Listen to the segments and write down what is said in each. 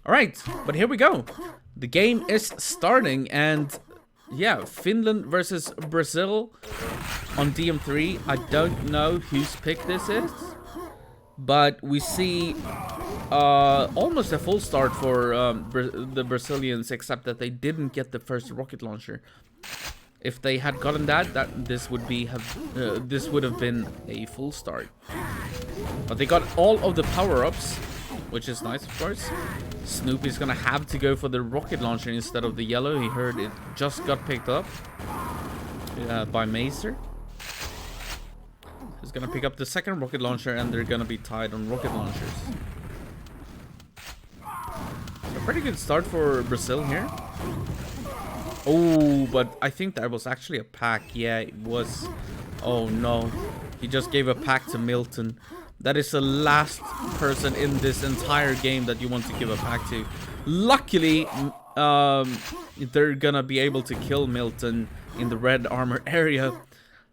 Alright, but here we go. The game is starting, and yeah, Finland versus Brazil on DM3. I don't know whose pick this is, but we see almost a full start for the Brazilians, except that they didn't get the first rocket launcher. If they had gotten that, this would have been a full start. But they got all of the power-ups, which is nice, of course. Snoopy's gonna have to go for the rocket launcher instead of the yellow. He heard it just got picked up by Mazer. He's gonna pick up the second rocket launcher, and they're gonna be tied on rocket launchers. So pretty good start for Brazil here. Oh, but I think that was actually a pack. Yeah, it was. Oh no, he just gave a pack to Milton. That is the last person in this entire game that you want to give a pack to. Luckily, they're gonna be able to kill Milton in the red armor area.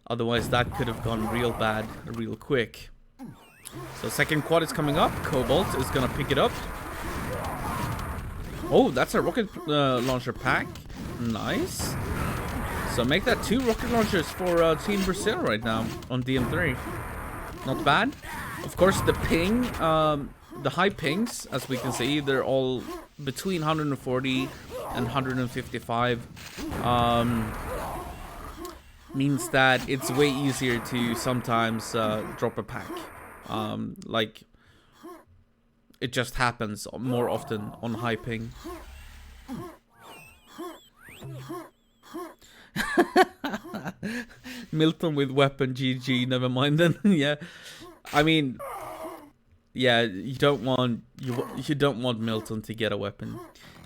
Otherwise, that could have gone real bad, real quick. So second quad is coming up. Cobalt is gonna pick it up. Oh, that's a rocket launcher pack. Nice. So make that 2 rocket launchers for Team Brazil right now on DM3. Not bad. Of course, the ping, the high pings, as we can see, they're all between 140 and 155. Means that it's way easier to sometimes drop a pack. Like, it just happens more often on high ping. Milton with weapon, GG, never mind then. Yeah, I mean, yeah, you don't want Milton to get a weapon.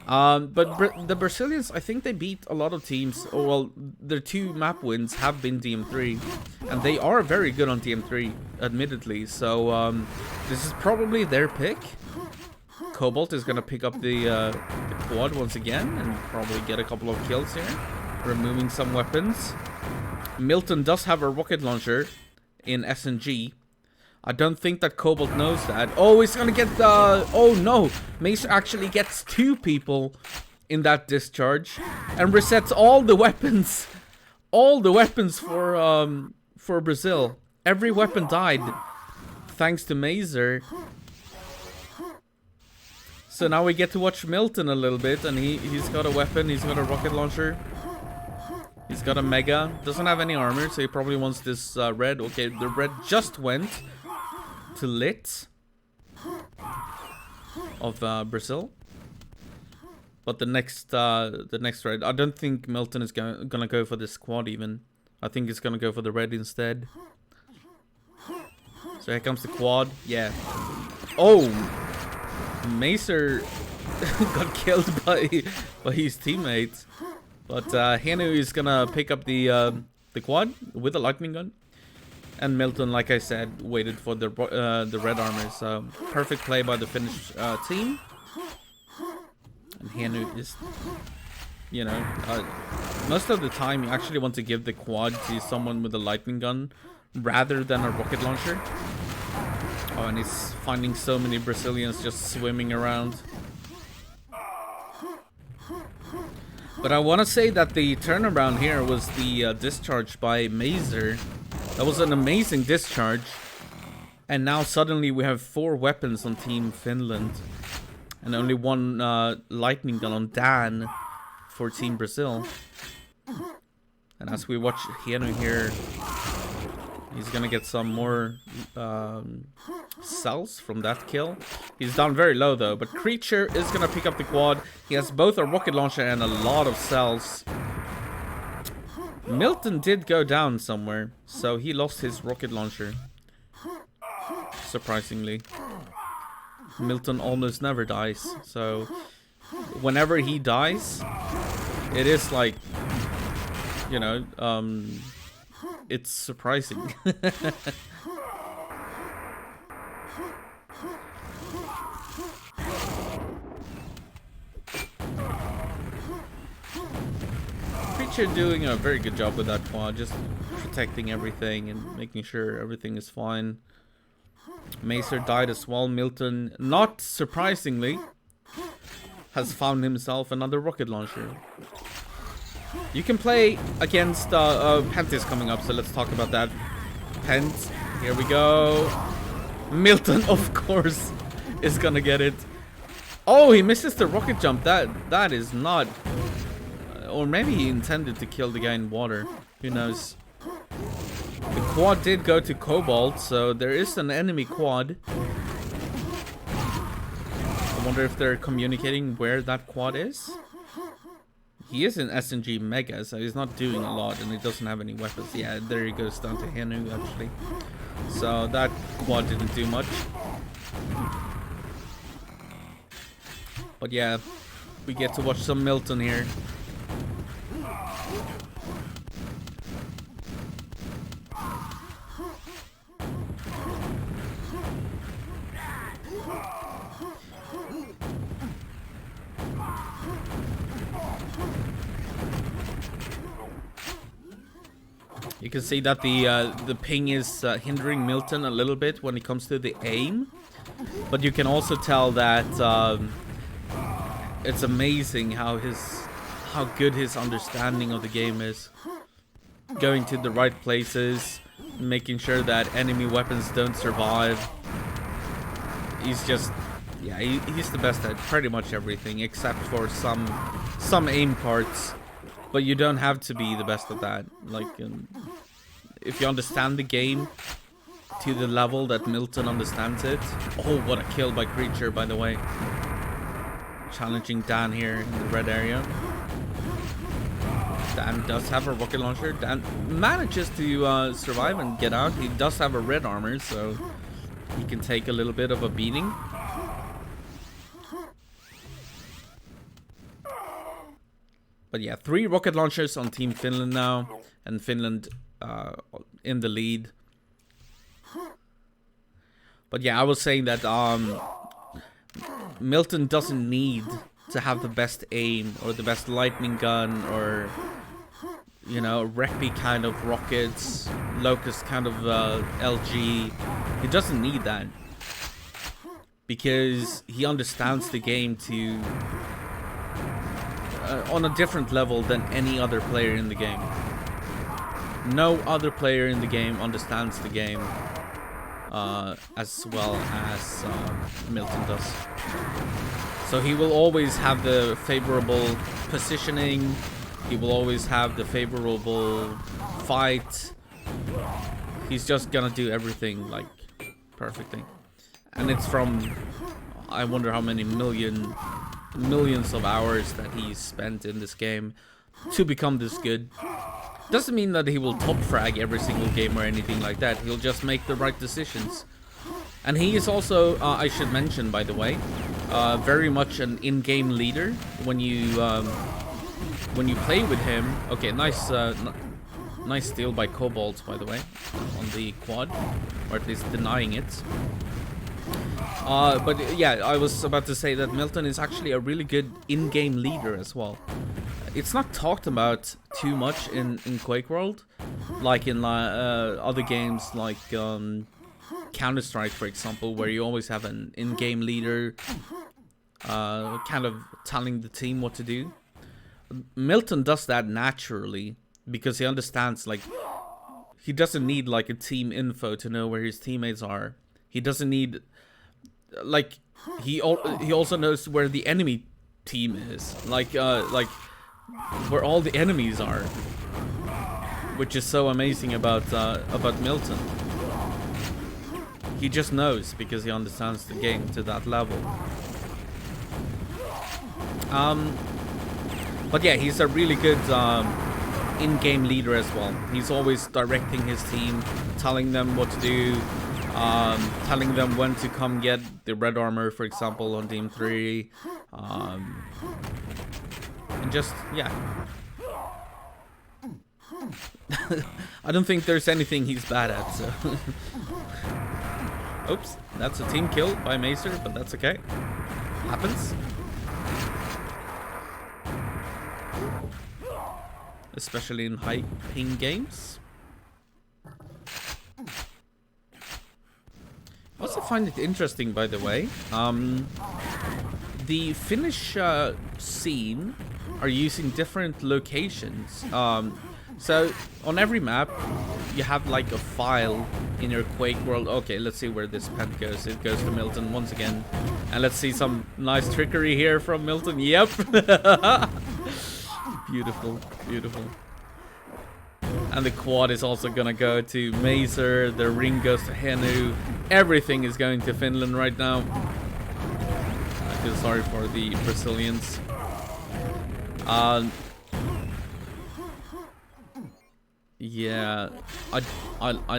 But the Brazilians, I think they beat a lot of teams. Oh, well, their 2 map wins have been DM3, and they are very good on DM3, admittedly. So this is probably their pick. Cobalt is gonna pick up the quad once again and probably get a couple of kills here, removing some weapons. Milton does have a rocket launcher in SNG. I don't think that Cobalt knows that. Oh, he's gonna get the... Oh no! Mace actually gets 2 people in that discharge and resets all the weapons. All the weapons for Brazil. Every weapon died thanks to Mazer. So now we get to watch Milton a little bit, and he's got a weapon, he's got a rocket launcher. He's got a mega, doesn't have any armor, so he probably wants this red. Okay, the red just went to lit of Brazil. But the next red, I don't think Milton is gonna go for this quad even. I think he's gonna go for the red instead. So here comes the quad, yeah. Oh! Mazer got killed by his teammates, but Henu is gonna pick up the quad with a lightning gun, and Milton, like I said, waited for the red armor. So perfect play by the Finnish team. And Henu is, you know, most of the time you actually want to give the quad to someone with a lightning gun rather than a rocket launcher. Oh, and he's finding so many Brazilians just swimming around. But I want to say that the turnaround here was the discharge by Mazer. That was an amazing discharge. And now suddenly we have 4 weapons on Team Finland. And only 1 lightning gun on Dan for Team Brazil. And as we watch Hienu here, he's gonna get some more cells from that kill. He's down very low though, but Creature is gonna pick up the quad. He has both a rocket launcher and a lot of cells. Milton did go down somewhere, so he lost his rocket launcher. Surprisingly. Milton almost never dies, so whenever he dies, it is like, you know, it's surprising. Preacher doing a very good job with that quad, just protecting everything and making sure everything is fine. Macer died as well. Milton, not surprisingly, has found himself another rocket launcher. You can play against Pent is coming up, so let's talk about that. Pent, here we go. Milton, of course, is gonna get it. Oh, he misses the rocket jump. That is not, or maybe he intended to kill the guy in water. Who knows? The quad did go to Cobalt, so there is an enemy quad. I wonder if they're communicating where that quad is. He is in SNG Mega, so he's not doing a lot, and he doesn't have any weapons. Yeah, there he goes down to Henu, actually. So that quad didn't do much. But yeah, we get to watch some Milton here. You can see that the ping is hindering Milton a little bit when it comes to the aim, but you can also tell that it's amazing how good his understanding of the game is. Going to the right places, making sure that enemy weapons don't survive. He's just, yeah, he's the best at pretty much everything except for some aim parts. But you don't have to be the best at that. Like, if you understand the game to the level that Milton understands it. Oh, what a kill by Creature, by the way. Challenging Dan here in the red area. Dan does have a rocket launcher. Dan manages to survive and get out. He does have a red armor, so he can take a little bit of a beating. But yeah, 3 rocket launchers on Team Finland now, and Finland in the lead. But yeah, I was saying that Milton doesn't need to have the best aim or the best lightning gun or, you know, Reppy kind of rockets, Locust kind of LG. He doesn't need that because he understands the game to on a different level than any other player in the game. No other player in the game understands the game as well as Milton does. So he will always have the favorable positioning. He will always have the favorable fight. He's just gonna do everything like perfectly. And it's from, I wonder how many millions of hours that he's spent in this game to become this good. Doesn't mean that he will top frag every single game or anything like that. He'll just make the right decisions. And he is also, I should mention by the way, very much an in-game leader. When you play with him, okay, nice steal by Cobalt, by the way, on the quad, or at least denying it. But yeah, I was about to say that Milton is actually a really good in-game leader as well. It's not talked about too much in Quake World, like in other games like Counter-Strike, for example, where you always have an in-game leader kind of telling the team what to do. Milton does that naturally because he understands, like, he doesn't need like a team info to know where his teammates are. He doesn't need, like, he also knows where the enemy team is, like where all the enemies are, which is so amazing about Milton. He just knows because he understands the game to that level. But yeah, he's a really good in-game leader as well. He's always directing his team, telling them what to do, telling them when to come get the red armor, for example, on Team 3. And just, yeah. I don't think there's anything he's bad at, so. Oops, that's a team kill by Macer, but that's okay. Happens. Especially in high ping games. also find it interesting, by the way. The Finnish scene are using different locations. So on every map, you have like a file in your Quake world. Okay, let's see where this pen goes. It goes to Milton once again. And let's see some nice trickery here from Milton. Yep. Beautiful, beautiful. And the quad is also gonna go to Mazer. The ring goes to Henu. Everything is going to Finland right now. I feel sorry for the Brazilians. Yeah, I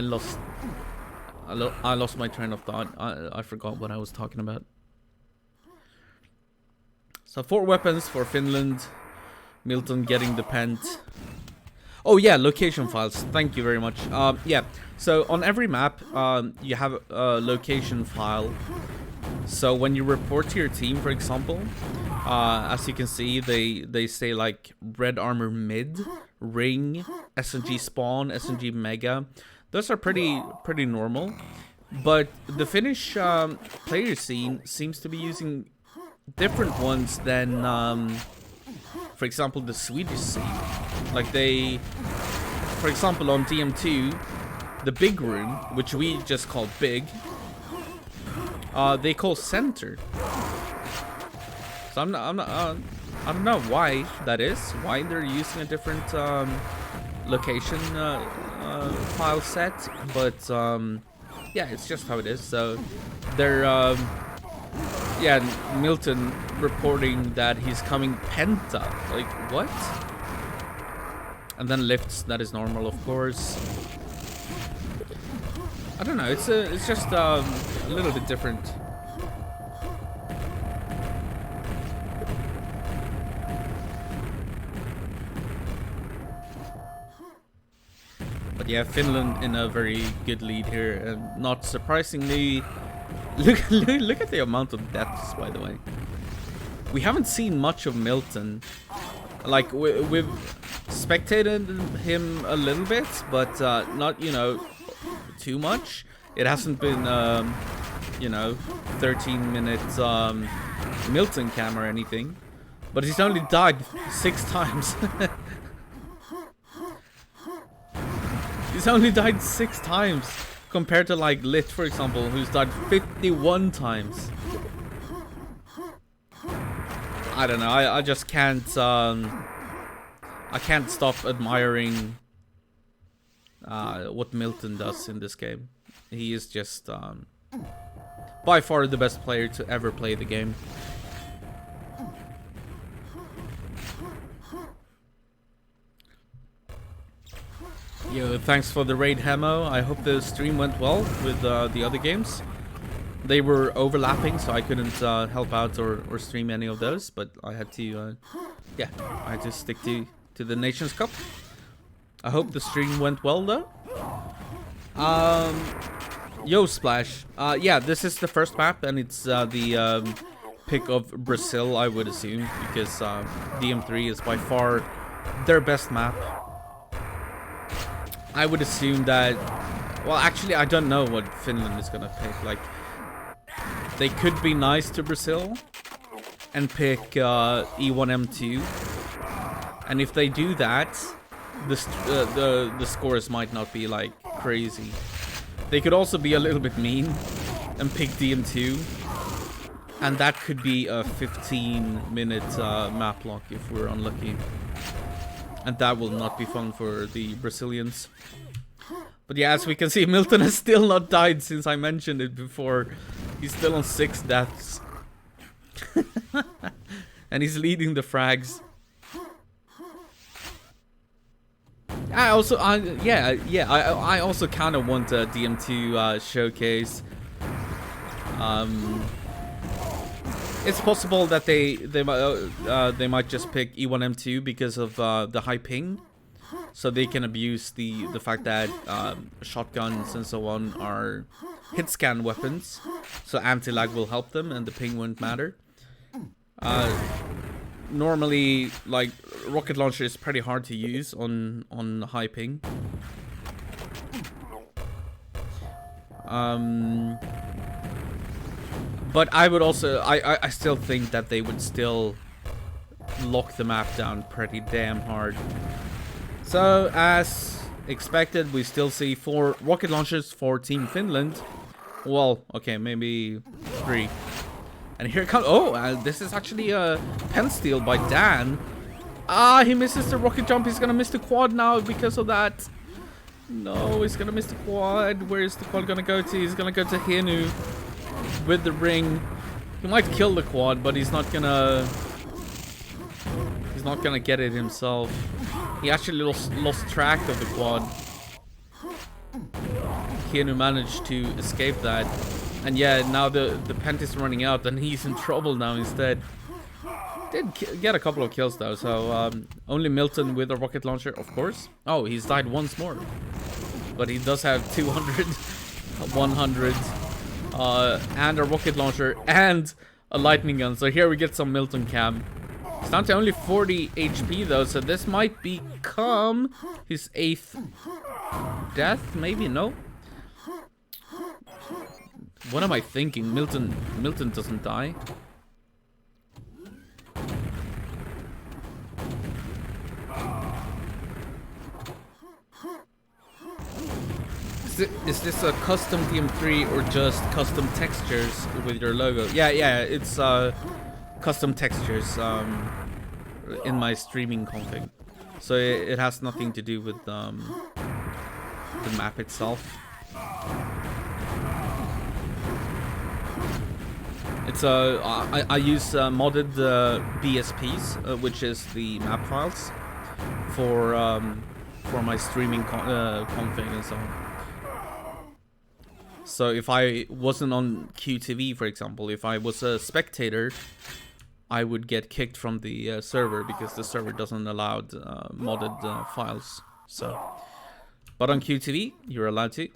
lost my train of thought. I forgot what I was talking about. So 4 weapons for Finland. Milton getting the pent. Oh yeah, location files. Thank you very much. Yeah, so on every map, you have a location file. So when you report to your team, for example, as you can see, they say like red armor mid, ring, SNG spawn, SNG mega. Those are pretty normal. But the Finnish player scene seems to be using different ones than, for example, the Swedish scene. Like they, for example, on DM2, the big room, which we just call big, they call center. So I don't know why that is. Why they're using a different location file set, but yeah, it's just how it is. So they're yeah, Milton reporting that he's coming penta. Like what? And then lifts. That is normal, of course. I don't know. It's just a little bit different. But yeah, Finland in a very good lead here, and not surprisingly, look at the amount of deaths. By the way, we haven't seen much of Milton. Like we've spectated him a little bit, but not, you know, too much. It hasn't been you know, 13-minute Milton cam or anything, but he's only died 6 times. He's only died 6 times compared to like Lit, for example, who's died 51 times. I don't know. I just can't. I can't stop admiring what Milton does in this game. He is just by far the best player to ever play the game. Yo, thanks for the raid, Hemo. I hope the stream went well with the other games. They were overlapping, so I couldn't help out or stream any of those, but I had to, yeah, I had to stick to the Nations Cup. I hope the stream went well, though. Yo, Splash. Yeah, this is the first map, and it's the pick of Brazil, I would assume, because DM3 is by far their best map. I would assume that... Well, actually, I don't know what Finland is gonna pick. Like, they could be nice to Brazil and pick E1M2. And if they do that, the scores might not be, like, crazy. They could also be a little bit mean and pick DM2. And that could be a 15-minute map lock if we're unlucky. And that will not be fun for the Brazilians. But yeah, as we can see, Milton has still not died since I mentioned it before. He's still on 6 deaths. And he's leading the frags. I also, I also kind of want a DM2 showcase. It's possible that they might just pick E1M2 because of the high ping, so they can abuse the fact that shotguns and so on are hit scan weapons, so anti-lag will help them and the ping won't matter. Normally, like, rocket launcher is pretty hard to use on high ping. But I would also, I still think that they would still lock the map down pretty damn hard. So, as expected, we still see 4 rocket launchers for Team Finland. Well, okay, maybe 3. And here it comes. Oh, this is actually a pen steal by Dan. Ah, he misses the rocket jump. He's gonna miss the quad now because of that. No, he's gonna miss the quad. Where is the quad gonna go to? He's gonna go to Hinu with the ring. He might kill the quad, but he's not gonna get it himself. He actually lost track of the quad. Hinu managed to escape that. And yeah, now the pent is running out and he's in trouble now instead. Did get a couple of kills though, so only Milton with a rocket launcher, of course. Oh, he's died once more. But he does have 200, 100, and a rocket launcher and a lightning gun. So here we get some Milton cam. It's down to only 40 HP though, so this might become his 8th death, maybe? No? What am I thinking? Milton doesn't die. Is this a custom TM3 or just custom textures with your logo? Yeah, it's custom textures in my streaming config. So it has nothing to do with the map itself. It's I use modded BSPs, which is the map files for my streaming config and so on. So if I wasn't on QTV, for example, if I was a spectator, I would get kicked from the server because the server doesn't allow modded files. So, but on QTV, you're allowed to.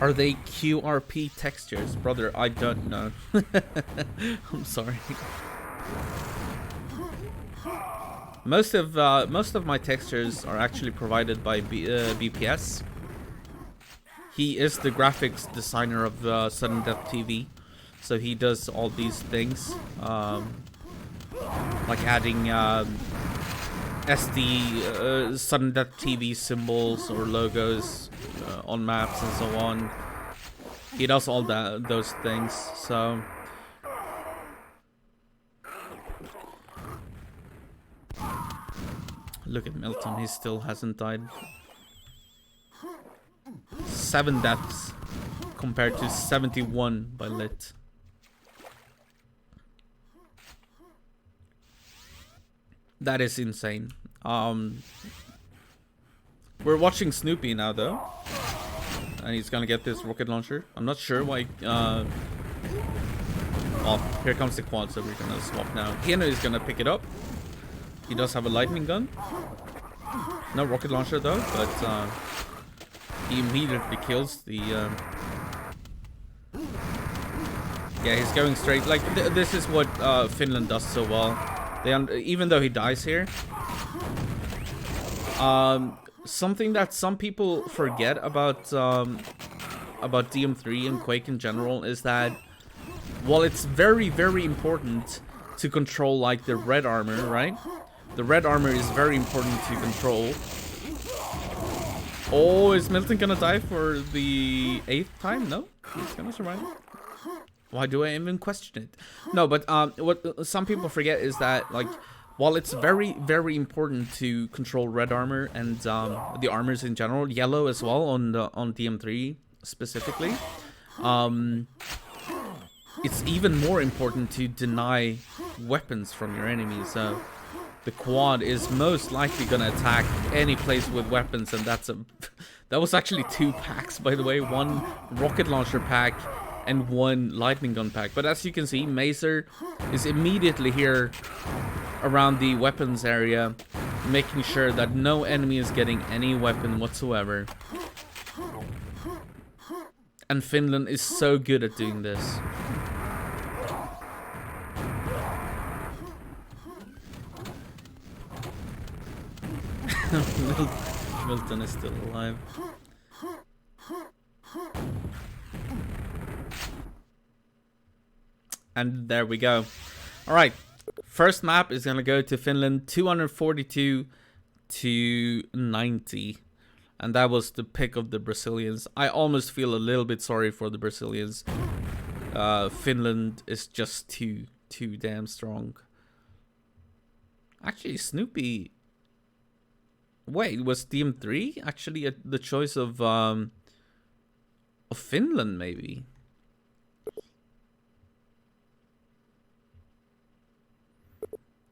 Are they QRP textures? Brother, I don't know. I'm sorry. Most of my textures are actually provided by BPS. He is the graphics designer of Sudden Death TV, so he does all these things, like adding SD Sudden Death TV symbols or logos on maps and so on. He does all those things. So. Look at Milton, he still hasn't died. 7 deaths compared to 71 by Lit. That is insane. We're watching Snoopy now though. And he's gonna get this rocket launcher. I'm not sure why. Oh, here comes the quad, so we're gonna swap now. Hino is gonna pick it up. He does have a lightning gun. No rocket launcher though, but he immediately kills the... Yeah, he's going straight. Like, this is what Finland does so well. Even though he dies here. Something that some people forget about DM3 and Quake in general is that while it's very, very important to control, like, the red armor, right? The red armor is very important to control. Oh, is Milton gonna die for the 8th time? No, he's gonna survive. Why do I even question it? No, but what some people forget is that, like, while it's very, very important to control red armor and the armors in general, yellow as well on DM3 specifically, it's even more important to deny weapons from your enemies. So the quad is most likely gonna attack any place with weapons, and that was actually 2 packs, by the way, 1 rocket launcher pack and 1 lightning gun pack. But as you can see, Mazer is immediately here around the weapons area, making sure that no enemy is getting any weapon whatsoever. And Finland is so good at doing this. Milton is still alive. And there we go. All right. First map is going to go to Finland, 242 to 90. And that was the pick of the Brazilians. I almost feel a little bit sorry for the Brazilians. Finland is just too damn strong. Actually, Snoopy... Wait, was DM3 actually the choice of Finland, maybe?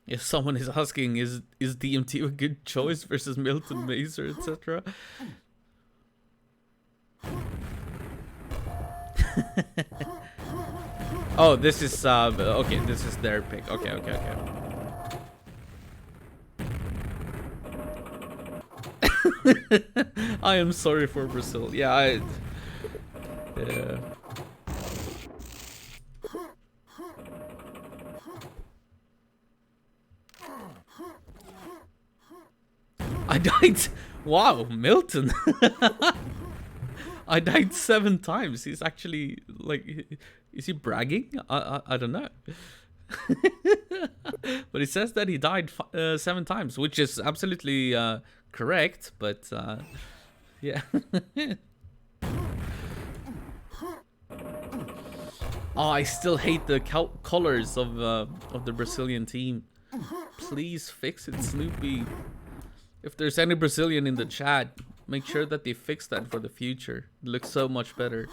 If someone is asking, is DMT a good choice versus Milton, Mazer, etc.? Oh, this is okay. This is their pick. Okay. I am sorry for Brazil. Yeah, yeah. I died. Wow, Milton. I died 7 times. He's actually like, is he bragging? I don't know. But he says that he died 7 times, which is absolutely correct. But yeah. Oh, I still hate the colors of the Brazilian team. Please fix it, Snoopy. If there's any Brazilian in the chat, make sure that they fix that for the future. It looks so much better.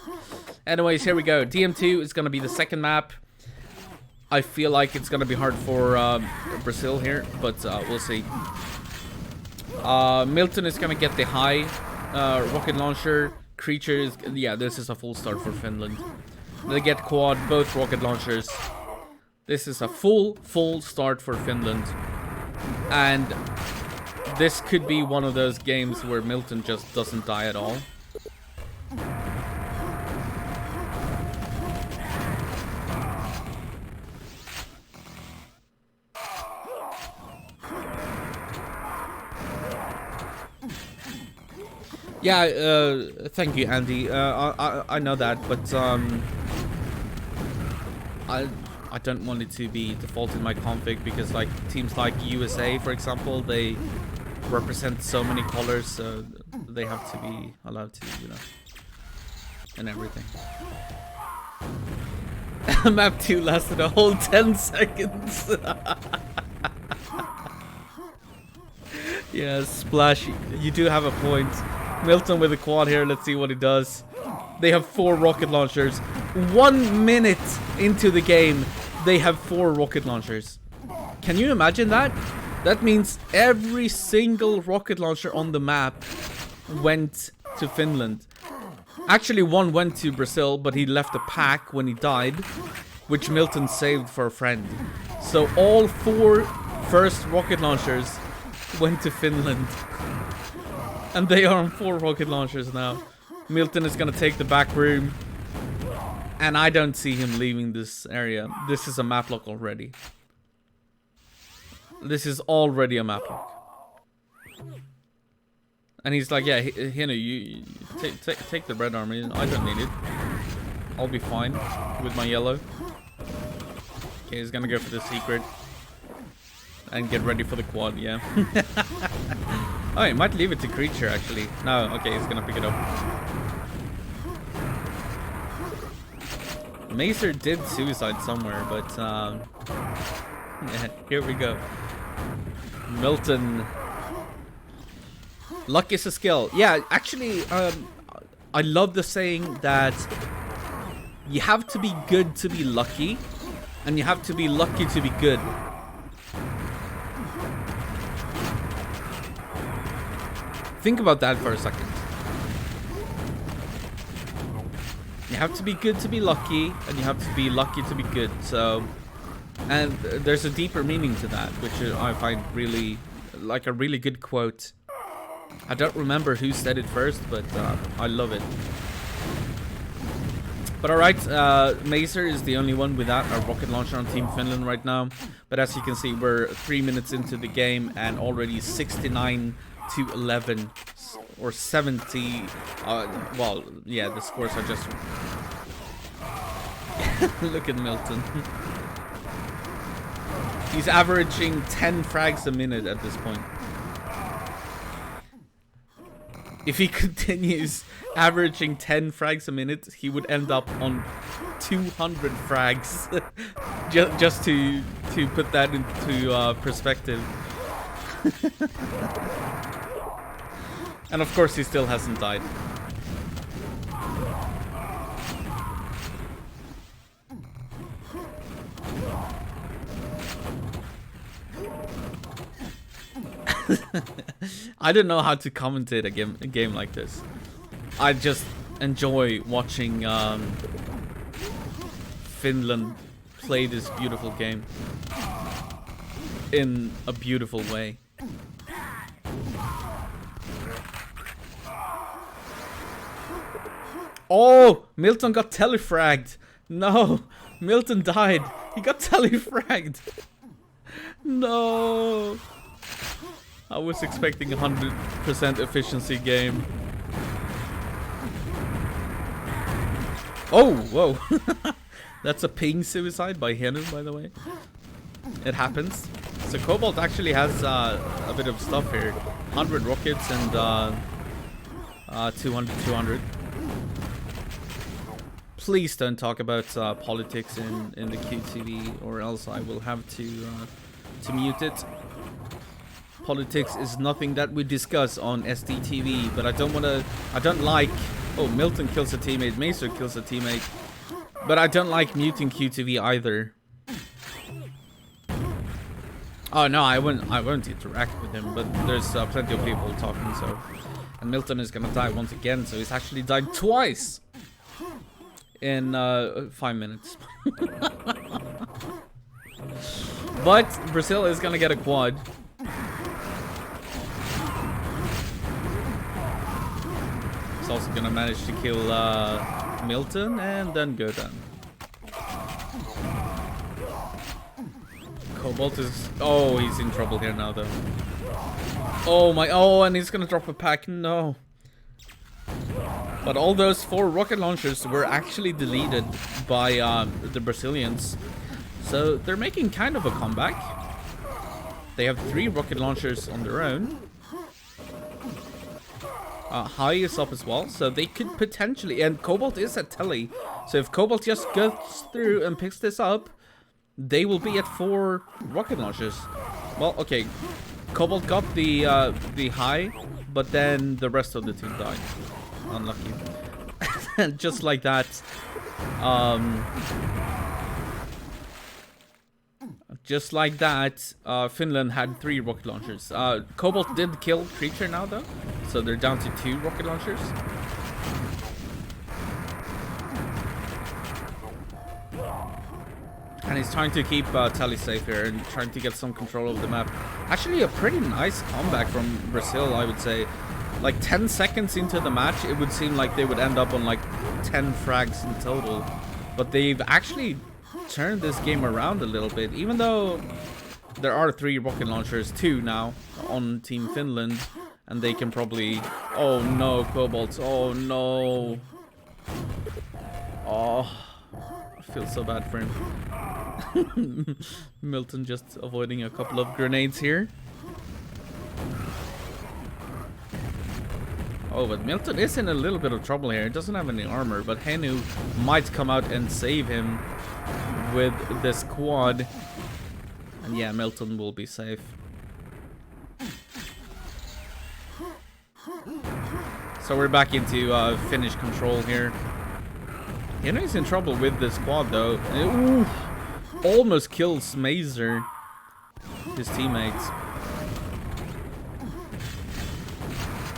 Anyways, here we go. DM2 is going to be the second map. I feel like it's going to be hard for Brazil here, but we'll see. Milton is going to get the high rocket launcher. Creatures, yeah, this is a full start for Finland. They get quad, both rocket launchers. This is a full start for Finland. And this could be one of those games where Milton just doesn't die at all. Yeah, thank you, Andy. I know that, but I don't want it to be default in my config because like teams like USA, for example, they represent so many colors, so they have to be allowed to, you know, and everything. Map 2 lasted a whole 10 seconds. Yeah, Splash, you do have a point. Milton with a quad here, let's see what he does. They have 4 rocket launchers. 1 minute into the game, they have 4 rocket launchers. Can you imagine that? That means every single rocket launcher on the map went to Finland. Actually, 1 went to Brazil, but he left a pack when he died, which Milton saved for a friend. So all 4 first rocket launchers went to Finland. And they are on 4 rocket launchers now. Milton is gonna take the back room. And I don't see him leaving this area. This is a map lock already. This is already a map lock. And he's like, yeah, Hino, you take the red army. I don't need it. I'll be fine with my yellow. Okay, he's gonna go for the secret. And get ready for the quad, yeah. Oh, he might leave it to creature, actually. No, okay, he's gonna pick it up. Mazer did suicide somewhere, but yeah, here we go. Milton. Luck is a skill. Yeah, actually, I love the saying that you have to be good to be lucky, and you have to be lucky to be good. Think about that for a second. You have to be good to be lucky, and you have to be lucky to be good. So, and there's a deeper meaning to that, which I find really, like a really good quote. I don't remember who said it first, but I love it. But alright, Mazer is the only one without a rocket launcher on Team Finland right now. But as you can see, we're 3 minutes into the game and already 69 to 11 or 70. Well, yeah, the scores are just. Look at Milton. He's averaging 10 frags a minute at this point. If he continues averaging 10 frags a minute, he would end up on 200 frags. just to put that into perspective. And of course he still hasn't died. I don't know how to commentate a game like this. I just enjoy watching Finland play this beautiful game in a beautiful way. Oh, Milton got telefragged. No, Milton died. He got telefragged. No. I was expecting a 100% efficiency game. Oh, whoa. That's a ping suicide by Henu, by the way. It happens. So Cobalt actually has a bit of stuff here. 100 rockets and 200. Please don't talk about politics in the QTV, or else I will have to mute it. Politics is nothing that we discuss on SDTV, but I don't like. Oh, Milton kills a teammate, Macer kills a teammate, but I don't like muting QTV either. Oh no, I won't interact with him, but there's plenty of people talking. So, and Milton is gonna die once again. So he's actually died twice in 5 minutes. But Brazil is gonna get a quad. He's also gonna manage to kill Milton and then go down. Cobalt is... Oh, he's in trouble here now, though. Oh my... Oh, and he's gonna drop a pack. No. But all those 4 rocket launchers were actually deleted by the Brazilians. So they're making kind of a comeback. They have 3 rocket launchers on their own. High is up as well, so they could potentially... And Cobalt is at Telly. So if Cobalt just goes through and picks this up, they will be at 4 rocket launchers. Well, okay. Cobalt got the high, but then the rest of the team died. Unlucky. And just like that, Finland had 3 rocket launchers. Cobalt did kill Creature now, though, so they're down to 2 rocket launchers. And he's trying to keep Tally safe here and trying to get some control of the map. Actually, a pretty nice comeback from Brazil, I would say. Like 10 seconds into the match, it would seem like they would end up on like 10 frags in total. But they've actually turned this game around a little bit, even though there are 3 rocket launchers, 2 now on Team Finland, and they can probably... Oh no, Cobalt, oh no. Oh, I feel so bad for him. Milton just avoiding a couple of grenades here. Oh, but Milton is in a little bit of trouble here. He doesn't have any armor, but Henu might come out and save him with this quad. And yeah, Milton will be safe. So we're back into Finnish control here. Henu's in trouble with this quad, though. Ooh, almost kills Mazer, his teammates.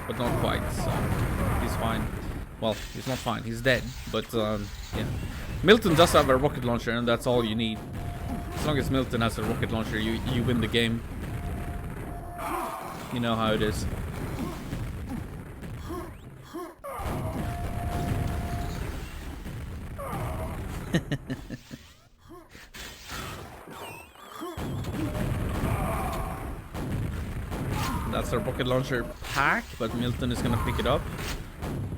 But not quite, so he's fine. Well, he's not fine, he's dead, but yeah. Milton does have a rocket launcher, and that's all you need. As long as Milton has a rocket launcher, you win the game. You know how it is. That's a rocket launcher pack, but Milton is gonna pick it up.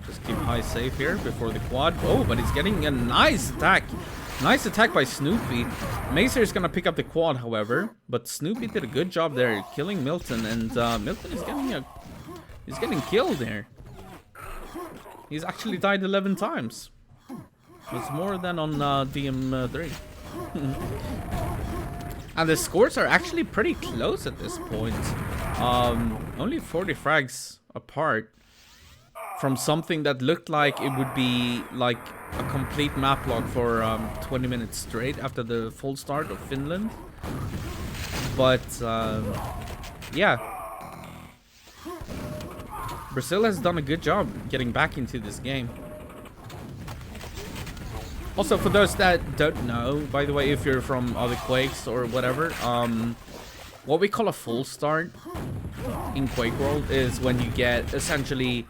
Just keep high safe here before the quad. Oh, but he's getting a nice attack. Nice attack by Snoopy. Macer is gonna pick up the quad, however, but Snoopy did a good job there, killing Milton, and Milton is getting killed there. He's actually died 11 times. It's more than on DM3. And the scores are actually pretty close at this point. Only 40 frags apart from something that looked like it would be like a complete map log for 20 minutes straight after the full start of Finland. But yeah, Brazil has done a good job getting back into this game. Also, for those that don't know, by the way, if you're from other Quakes or whatever, what we call a full start in Quake World is when you get essentially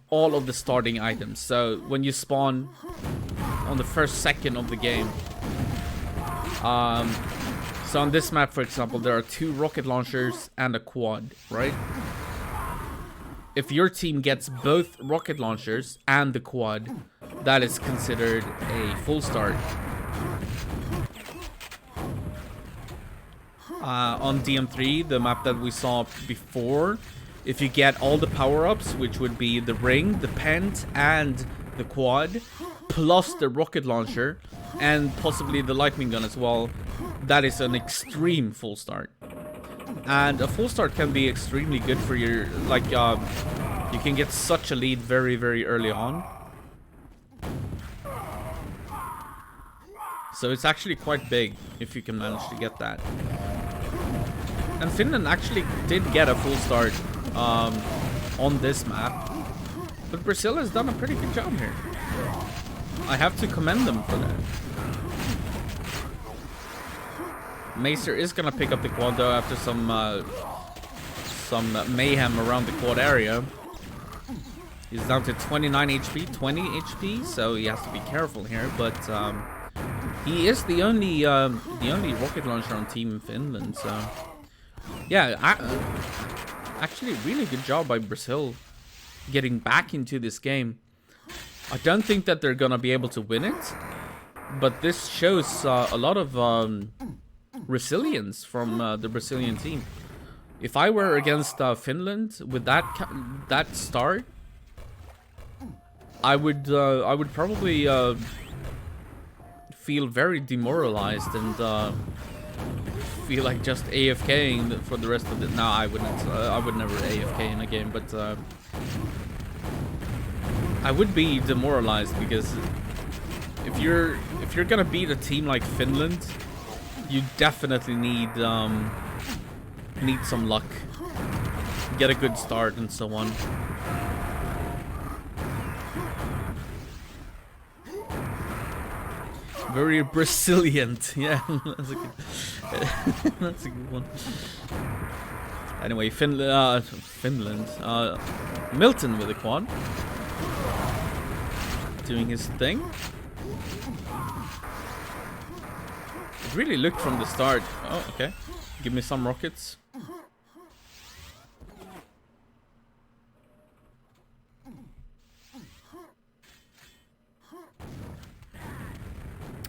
all of the starting items. So when you spawn on the first second of the game, so on this map, for example, there are 2 rocket launchers and a quad, right? If your team gets both rocket launchers and the quad, that is considered a full start. On DM3, the map that we saw before, if you get all the power-ups, which would be the ring, the pent, and the quad, plus the rocket launcher, and possibly the lightning gun as well, that is an extreme full start. And a full start can be extremely good for your, like, you can get such a lead very, very early on. So it's actually quite big if you can manage to get that. And Finland actually did get a full start on this map. But Brazil has done a pretty good job here. I have to commend them for that. Macer is gonna pick up the quad though after some mayhem around the quad area. He's down to 29 HP, 20 HP, so he has to be careful here. But he is the only rocket launcher on Team Finland. So yeah, actually really good job by Brazil getting back into this game. I don't think that they're gonna be able to win it, but this shows a lot of resilience from the Brazilian team. If I were against Finland with that start, I would probably feel very demoralized and feel like just AFKing for the rest of the. No, I wouldn't. I would never AFK in a game, but I would be demoralized because if you're gonna beat a team like Finland, you definitely need some luck, get a good start, and so on. Very Braziliant, yeah. That's a good, that's a good one. Anyway, Finland, Milton with a quad, doing his thing. It really looked from the start. Oh, okay. Give me some rockets.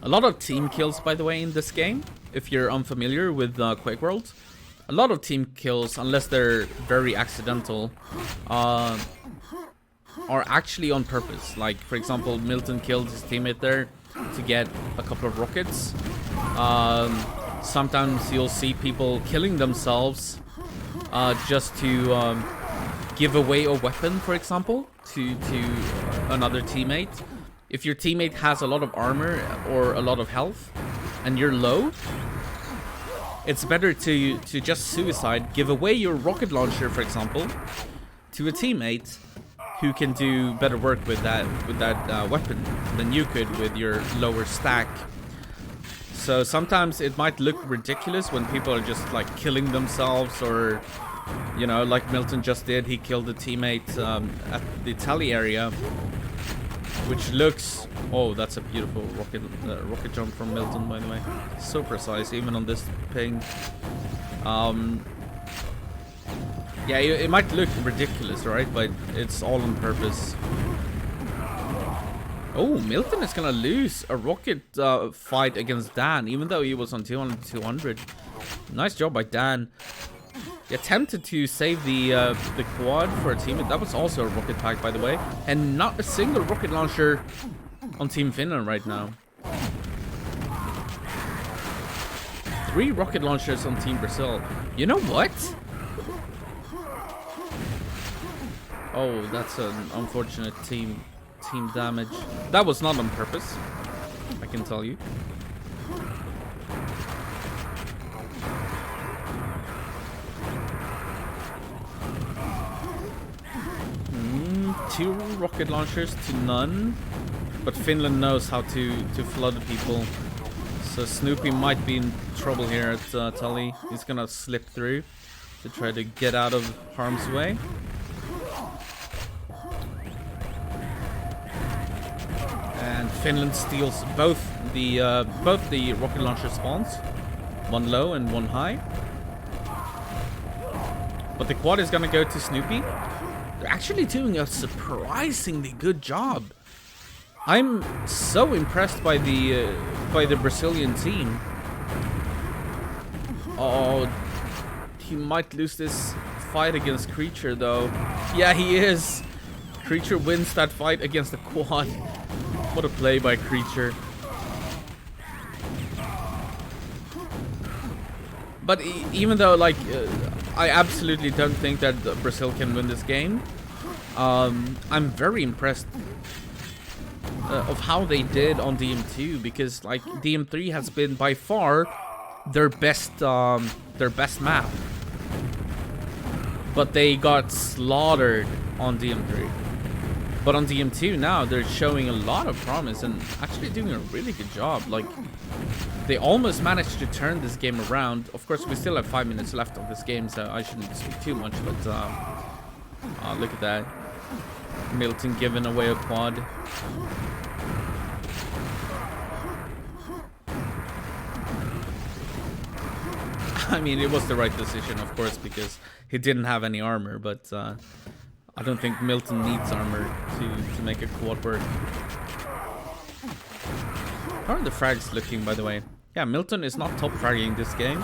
A lot of team kills, by the way, in this game. If you're unfamiliar with Quake World, a lot of team kills, unless they're very accidental, are actually on purpose. Like, for example, Milton killed his teammate there to get a couple of rockets. Sometimes you'll see people killing themselves just to give away a weapon, for example, to another teammate. If your teammate has a lot of armor or a lot of health and you're low, it's better to just suicide, give away your rocket launcher, for example, to a teammate who can do better work with that weapon than you could with your lower stack. So sometimes it might look ridiculous when people are just like killing themselves, or, you know, like Milton just did. He killed a teammate at the tally area, which looks... Oh, that's a beautiful rocket jump from Milton, by the way. So precise, even on this ping. Yeah, it might look ridiculous, right? But it's all on purpose. Oh, Milton is gonna lose a rocket fight against Dan, even though he was on 200. Nice job by Dan. He attempted to save the quad for a teammate. That was also a rocket pack, by the way. And not a single rocket launcher on Team Finland right now. 3 rocket launchers on Team Brazil. You know what? Oh, that's an unfortunate team damage. That was not on purpose, I can tell you. Two rocket launchers to none, but Finland knows how to flood people. So Snoopy might be in trouble here at Tully. He's gonna slip through to try to get out of harm's way. And Finland steals both the rocket launcher spawns, one low and one high. But the quad is gonna go to Snoopy. They're actually doing a surprisingly good job. I'm so impressed by the Brazilian team. Oh, he might lose this fight against Creature though. Yeah, he is. Creature wins that fight against the quad. What a play by Creature. But even though, like, I absolutely don't think that Brazil can win this game, I'm very impressed of how they did on DM2, because, like, DM3 has been by far their best map. But they got slaughtered on DM3. But on DM2 now, they're showing a lot of promise and actually doing a really good job. Like, they almost managed to turn this game around. Of course, we still have 5 minutes left of this game, so I shouldn't speak too much. But look at that. Milton giving away a quad. I mean, it was the right decision, of course, because he didn't have any armor, but I don't think Milton needs armor to make a quad work. How are the frags looking, by the way? Yeah, Milton is not top fragging this game.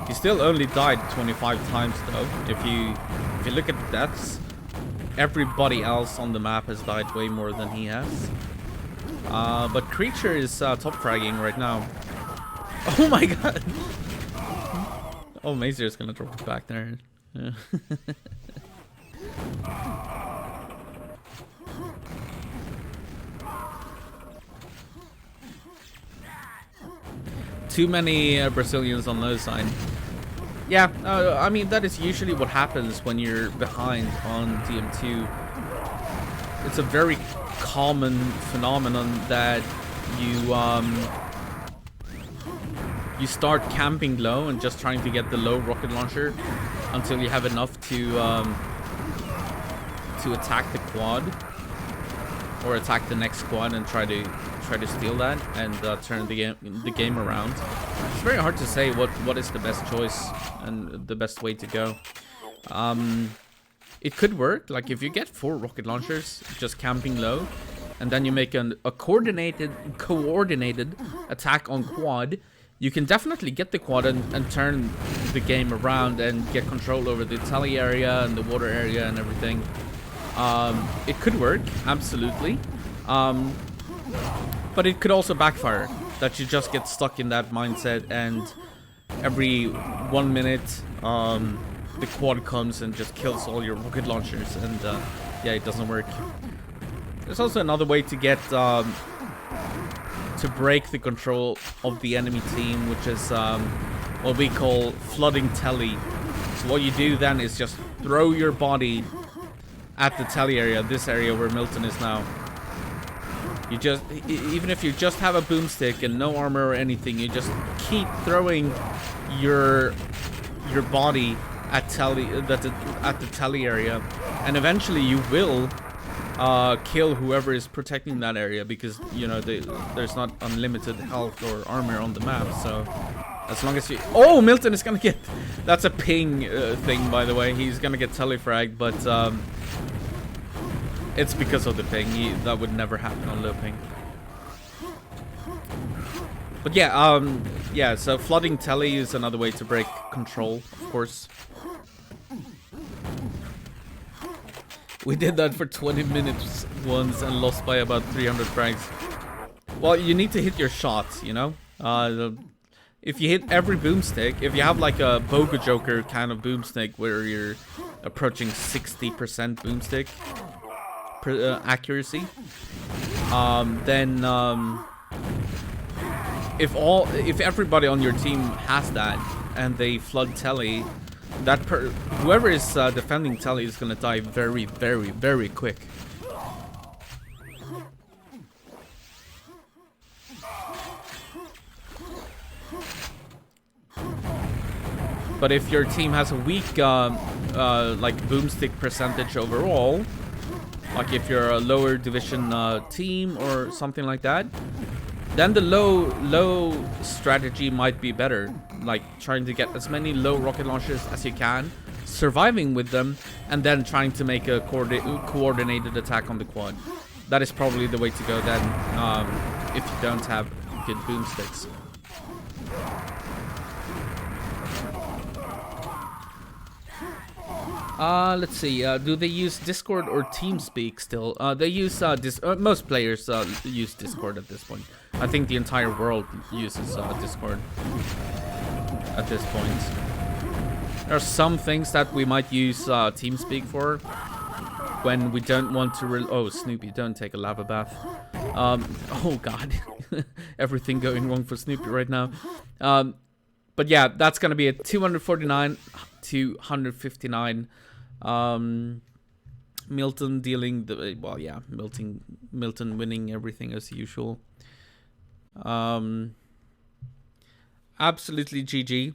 He still only died 25 times though. If you look at the deaths, everybody else on the map has died way more than he has. But Creature is top fragging right now. Oh my god! Oh, Mazer is gonna drop it back there. Yeah. Too many Brazilians on low side. Yeah, I mean, that is usually what happens when you're behind on DM2. It's a very common phenomenon that you start camping low and just trying to get the low rocket launcher until you have enough to attack the quad or attack the next quad and try to steal that and turn the game around. It's very hard to say what is the best choice and the best way to go. It could work, like if you get 4 rocket launchers just camping low, and then you make a coordinated attack on quad. You can definitely get the quad and turn the game around and get control over the tally area and the water area and everything. It could work, absolutely. But it could also backfire, that you just get stuck in that mindset and every 1 minute the quad comes and just kills all your rocket launchers, and yeah, it doesn't work. There's also another way to get to break the control of the enemy team, which is what we call flooding telly. So what you do then is just throw your body at the telly area, this area where Milton is now. You just, even if you just have a boomstick and no armor or anything, you just keep throwing your body at the telly area, and eventually you will kill whoever is protecting that area, because you know there's not unlimited health or armor on the map. So As long as you... Oh, Milton is gonna get... That's a ping thing, by the way. He's gonna get telefragged, but it's because of the ping. That would never happen on low ping. But yeah, yeah, so flooding tele is another way to break control, of course. We did that for 20 minutes once and lost by about 300 frags. Well, you need to hit your shots, you know? If you hit every boomstick, if you have like a Boga Joker kind of boomstick where you're approaching 60% boomstick accuracy, then if everybody on your team has that and they flood telly, whoever is defending telly is gonna die very, very, very quick. But if your team has a weak like boomstick percentage overall, like if you're a lower division team or something like that, then the low strategy might be better. Like trying to get as many low rocket launches as you can, surviving with them, and then trying to make a coordinated attack on the quad. That is probably the way to go then, if you don't have good boomsticks. Let's see. Do they use Discord or TeamSpeak still? They use most players use Discord at this point. I think the entire world uses Discord at this point. There are some things that we might use TeamSpeak for when we don't want to. Oh, Snoopy, don't take a lava bath. Oh God, everything going wrong for Snoopy right now. But yeah, that's gonna be a 249 to 159. Milton dealing the Milton winning everything as usual. Absolutely GG.